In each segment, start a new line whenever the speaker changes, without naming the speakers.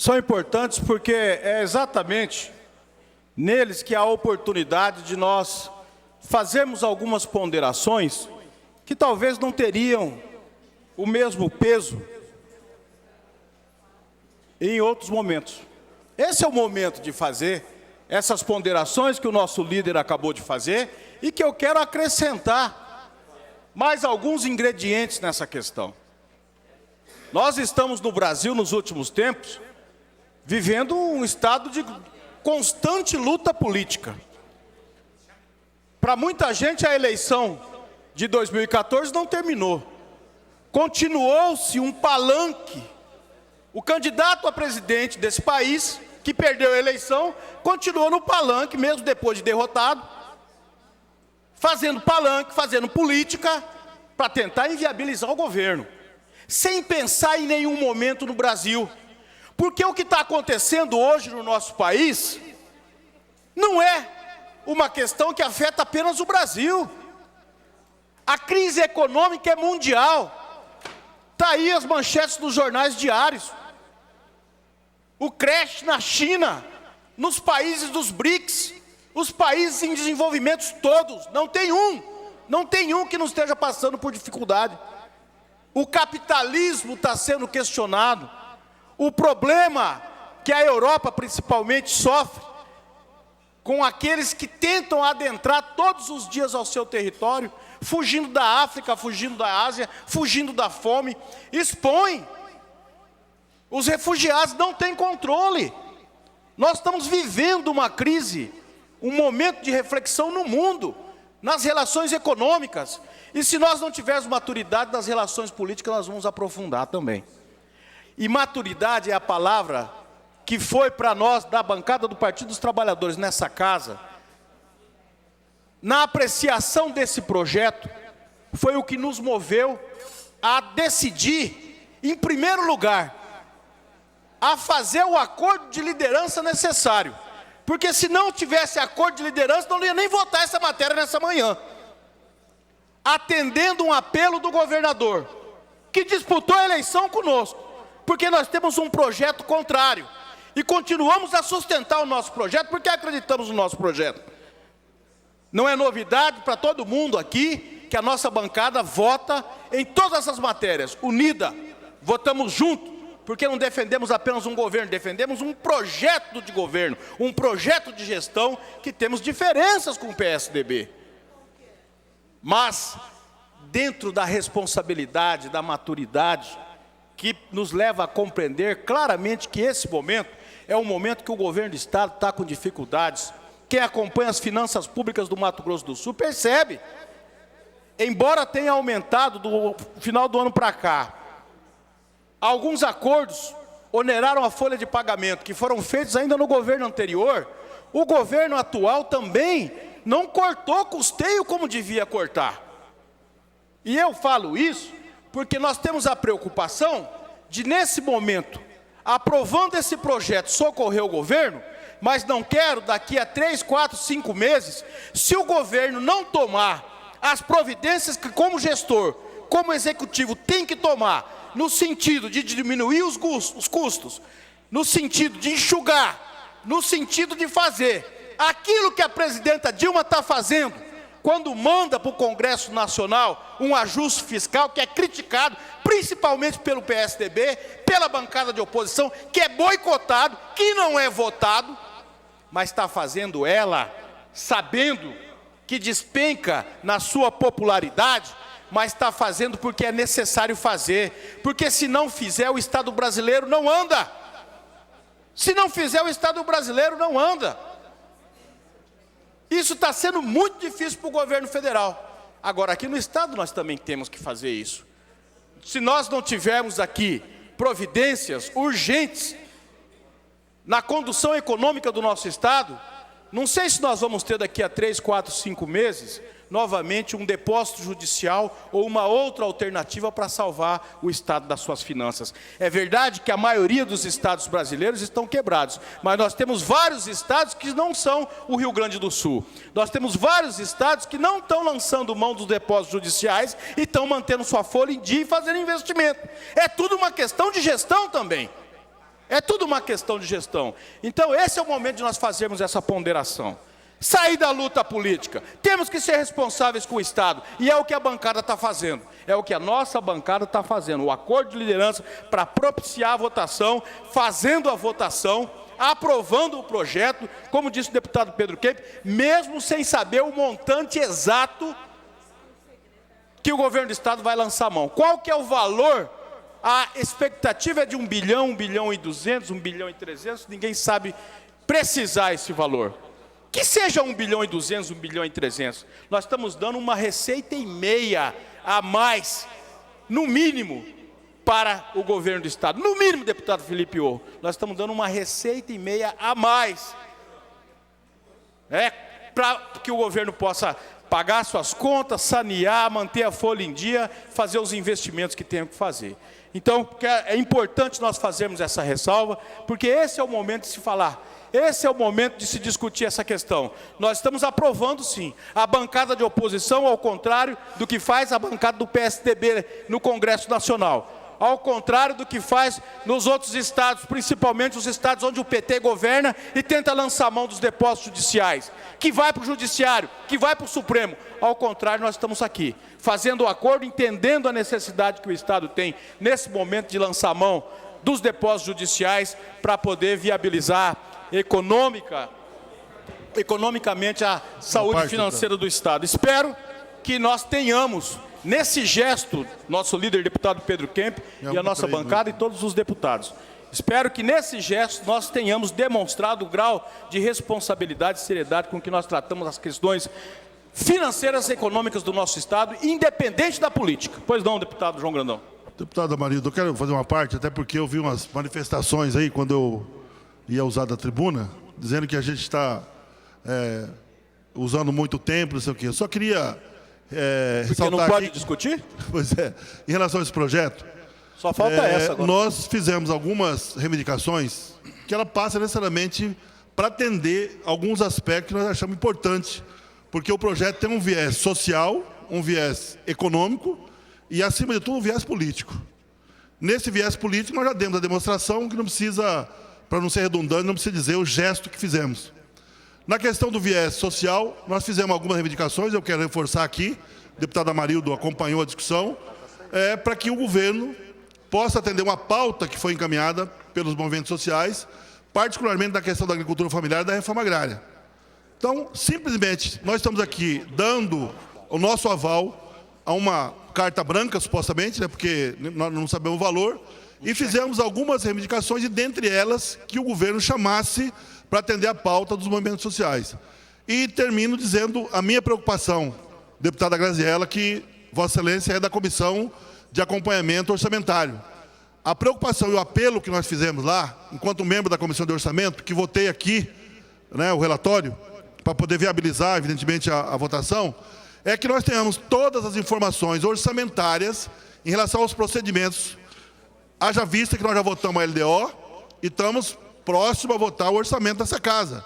são importantes porque é exatamente neles que há a oportunidade de nós fazermos algumas ponderações que talvez não teriam o mesmo peso em outros momentos. Esse é o momento de fazer essas ponderações que o nosso líder acabou de fazer e que eu quero acrescentar mais alguns ingredientes nessa questão. Nós estamos no Brasil, nos últimos tempos, vivendo um estado de constante luta política. Para muita gente, a eleição de 2014 não terminou. Continuou-se um palanque. O candidato a presidente desse país, que perdeu a eleição, continuou no palanque, mesmo depois de derrotado, fazendo palanque, fazendo política, para tentar inviabilizar o governo, sem pensar em nenhum momento no Brasil. Porque o que está acontecendo hoje no nosso país não é uma questão que afeta apenas o Brasil. A crise econômica é mundial. Está aí as manchetes dos jornais diários. O crash na China, nos países dos BRICS, os países em desenvolvimento todos, não tem um que não esteja passando por dificuldade. O capitalismo está sendo questionado. O problema que a Europa principalmente sofre com aqueles que tentam adentrar todos os dias ao seu território, fugindo da África, fugindo da Ásia, fugindo da fome, expõe. Os refugiados não têm controle. Nós estamos vivendo uma crise, um momento de reflexão no mundo, nas relações econômicas. E se nós não tivermos maturidade nas relações políticas, nós vamos aprofundar também. E maturidade é a palavra que foi para nós, da bancada do Partido dos Trabalhadores nessa casa, na apreciação desse projeto, foi o que nos moveu a decidir, em primeiro lugar, a fazer o acordo de liderança necessário. Porque se não tivesse acordo de liderança, não ia nem votar essa matéria nessa manhã. Atendendo um apelo do governador, que disputou a eleição conosco, porque nós temos um projeto contrário. E continuamos a sustentar o nosso projeto, porque acreditamos no nosso projeto. Não é novidade para todo mundo aqui, que a nossa bancada vota em todas essas matérias, unida, votamos junto, porque não defendemos apenas um governo, defendemos um projeto de governo, um projeto de gestão, que temos diferenças com o PSDB. Mas, dentro da responsabilidade, da maturidade, que nos leva a compreender claramente que esse momento é um momento que o governo do Estado está com dificuldades. Quem acompanha as finanças públicas do Mato Grosso do Sul percebe. Embora tenha aumentado do final do ano para cá, alguns acordos oneraram a folha de pagamento que foram feitos ainda no governo anterior. O governo atual também não cortou custeio como devia cortar. E eu falo isso porque nós temos a preocupação de, nesse momento, aprovando esse projeto, socorrer o governo, mas não quero, daqui a 3, 4, 5 meses, se o governo não tomar as providências que, como gestor, como executivo, tem que tomar, no sentido de diminuir os custos, no sentido de enxugar, no sentido de fazer aquilo que a presidenta Dilma está fazendo, quando manda para o Congresso Nacional um ajuste fiscal que é criticado, principalmente pelo PSDB, pela bancada de oposição, que é boicotado, que não é votado, mas está fazendo ela, sabendo que despenca na sua popularidade, mas está fazendo porque é necessário fazer, porque se não fizer, o Estado brasileiro não anda. Se não fizer, o Estado brasileiro não anda. Isso está sendo muito difícil para o governo federal. Agora, aqui no Estado, nós também temos que fazer isso. Se nós não tivermos aqui providências urgentes na condução econômica do nosso Estado, não sei se nós vamos ter daqui a 3, 4, 5 meses, novamente um depósito judicial ou uma outra alternativa para salvar o Estado das suas finanças. É verdade que a maioria dos estados brasileiros estão quebrados, mas nós temos vários estados que não são o Rio Grande do Sul. Nós temos vários estados que não estão lançando mão dos depósitos judiciais e estão mantendo sua folha em dia e fazendo investimento. É tudo uma questão de gestão também. É tudo uma questão de gestão. Então, esse é o momento de nós fazermos essa ponderação. Sair da luta política. Temos que ser responsáveis com o Estado. E é o que a bancada está fazendo. É o que a nossa bancada está fazendo. O acordo de liderança para propiciar a votação, fazendo a votação, aprovando o projeto, como disse o deputado Pedro Kemp, mesmo sem saber o montante exato que o governo do Estado vai lançar a mão. Qual que é o valor? A expectativa é de 1 bilhão, 1 bilhão e 200, 1 bilhão e 300, ninguém sabe precisar esse valor. Que seja 1 bilhão e 200, 1 bilhão e 300, nós estamos dando uma receita e meia a mais, no mínimo, para o governo do Estado. No mínimo, deputado Felipe Ô, nós estamos dando uma receita e meia a mais. Para que o governo possa pagar suas contas, sanear, manter a folha em dia, fazer os investimentos que tem que fazer. Então, é importante nós fazermos essa ressalva, porque esse é o momento de se falar, esse é o momento de se discutir essa questão. Nós estamos aprovando, sim, a bancada de oposição, ao contrário do que faz a bancada do PSDB no Congresso Nacional. Ao contrário do que faz nos outros estados, principalmente os estados onde o PT governa e tenta lançar a mão dos depósitos judiciais, que vai para o Judiciário, que vai para o Supremo. Ao contrário, nós estamos aqui, fazendo o acordo, entendendo a necessidade que o Estado tem, nesse momento, de lançar a mão dos depósitos judiciais para poder viabilizar economicamente a saúde financeira do Estado. Espero que nós tenhamos, nesse gesto, nosso líder, deputado Pedro Kemp, e a nossa bancada e todos os deputados, espero que nesse gesto nós tenhamos demonstrado o grau de responsabilidade e seriedade com que nós tratamos as questões financeiras e econômicas do nosso Estado, independente da política. Pois não, deputado João Grandão.
Deputado Amarildo, eu quero fazer uma parte, até porque eu vi umas manifestações aí, quando eu ia usar da tribuna, dizendo que a gente está usando muito tempo, não sei o quê. Eu só queria
porque não pode discutir?
Pois é. Em relação a esse projeto,
só falta essa agora.
Nós fizemos algumas reivindicações que ela passa necessariamente para atender alguns aspectos que nós achamos importantes, porque o projeto tem um viés social, um viés econômico e, acima de tudo, um viés político. Nesse viés político, nós já demos a demonstração que não precisa, para não ser redundante, não precisa dizer o gesto que fizemos. Na questão do viés social, nós fizemos algumas reivindicações, eu quero reforçar aqui, o deputado Amarildo acompanhou a discussão, para que o governo possa atender uma pauta que foi encaminhada pelos movimentos sociais, particularmente na questão da agricultura familiar e da reforma agrária. Então, simplesmente, nós estamos aqui dando o nosso aval a uma carta branca, supostamente, porque nós não sabemos o valor, e fizemos algumas reivindicações, e dentre elas, que o governo chamasse para atender a pauta dos movimentos sociais. E termino dizendo a minha preocupação, deputada Graziella, que Vossa Excelência é da Comissão de Acompanhamento Orçamentário. A preocupação e o apelo que nós fizemos lá, enquanto membro da Comissão de Orçamento, que votei aqui, o relatório, para poder viabilizar, evidentemente, a votação, é que nós tenhamos todas as informações orçamentárias em relação aos procedimentos, haja vista que nós já votamos a LDO e estamos próximo a votar o orçamento dessa casa.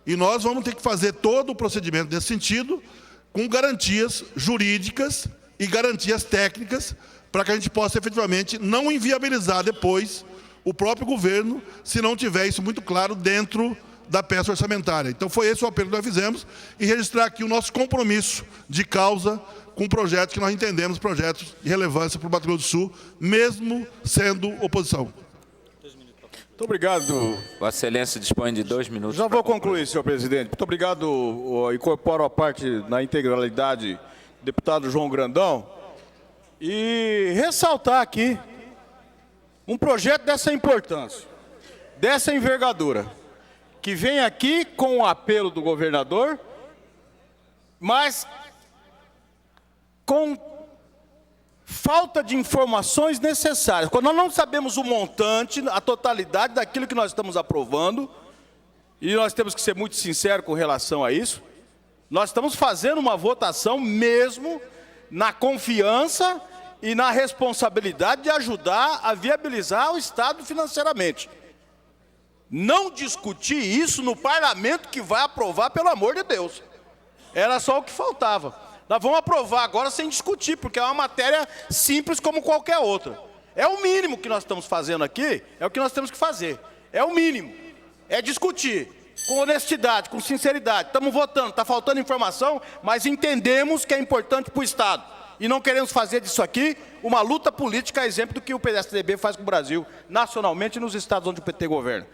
E nós vamos ter que fazer todo o procedimento nesse sentido, com garantias jurídicas e garantias técnicas, para que a gente possa efetivamente não inviabilizar depois o próprio governo, se não tiver isso muito claro dentro da peça orçamentária. Então foi esse o apelo que nós fizemos, e registrar aqui o nosso compromisso de causa com projetos que nós entendemos projetos de relevância para o Mato Grosso do Sul, mesmo sendo oposição.
Muito obrigado.
Vossa Excelência dispõe de 2 minutos.
Já vou concluir, senhor presidente. Muito obrigado. Incorporo a parte na integralidade, deputado João Grandão, e ressaltar aqui um projeto dessa importância, dessa envergadura, que vem aqui com o apelo do governador, mas com falta de informações necessárias. Quando nós não sabemos o montante, a totalidade daquilo que nós estamos aprovando, e nós temos que ser muito sinceros com relação a isso, nós estamos fazendo uma votação mesmo na confiança e na responsabilidade de ajudar a viabilizar o Estado financeiramente. Não discutir isso no parlamento que vai aprovar, pelo amor de Deus. Era só o que faltava. Nós vamos aprovar agora sem discutir, porque é uma matéria simples como qualquer outra. É o mínimo que nós estamos fazendo aqui, é o que nós temos que fazer. É o mínimo. É discutir com honestidade, com sinceridade. Estamos votando, está faltando informação, mas entendemos que é importante para o Estado. E não queremos fazer disso aqui uma luta política, a exemplo do que o PSDB faz com o Brasil, nacionalmente e nos estados onde o PT governa.